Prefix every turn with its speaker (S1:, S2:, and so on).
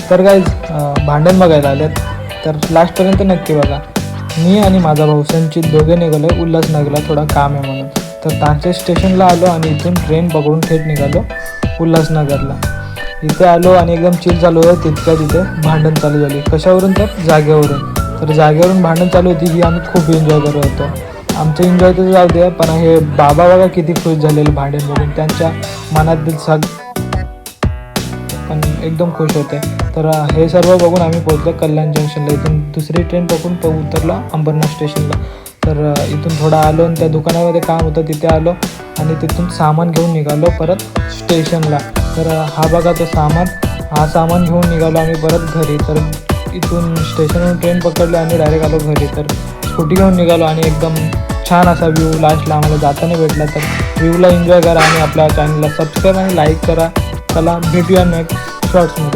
S1: तर गाईज भांडण बघायला आलेत तर लास्टपर्यंत नक्की बघा. मी आणि माझा भाऊ संचित दोघे निघालो उल्हासनगरला, थोडा काम आहे म्हणून. तर तांचे स्टेशनला आलो आणि इथून ट्रेन पकडून थेट निघालो उल्हासनगरला. इथे आलो आणि एकदम चिल चालू होतं. तितक्या तिथे भांडण चालू झाली. कशावरून? तर जागेवरून. तर जागेवरून भांडण चालू होती ही आम्ही खूप एन्जॉय करत होतो. आमचं एन्जॉय तर जाऊ दे, पण हे बाबा बघा किती खुश झालेले भांडण बघून. त्यांच्या मनातील पण एकदम खुश होते. तर हे सर्व बघून आम्ही पोहोचलो कल्याण जंक्शनला. इथून दुसरी ट्रेन पकडून उतरलो अंबरनाथ स्टेशनला. तर इथून थोडा आलो आणि त्या दुकानामध्ये काम होतं तिथे आलो आणि तिथून सामान घेऊन निघालो परत स्टेशनला. तर हा बघा तो सामान, हा सामान घेऊन निघालो आम्ही परत घरी. तर इथून स्टेशनवरून ट्रेन पकडली आणि डायरेक्ट आलो घरी. तर स्कूटी घेऊन निघालो आणि एकदम छान असा व्ह्यू लास्टला आम्हाला जाताना भेटला. तर व्ह्यूला एन्जॉय करा आणि आपल्या चॅनलला सबस्क्राईब आणि लाईक करा. चला भेटूया नेक्स्ट शॉर्ट्समध्ये.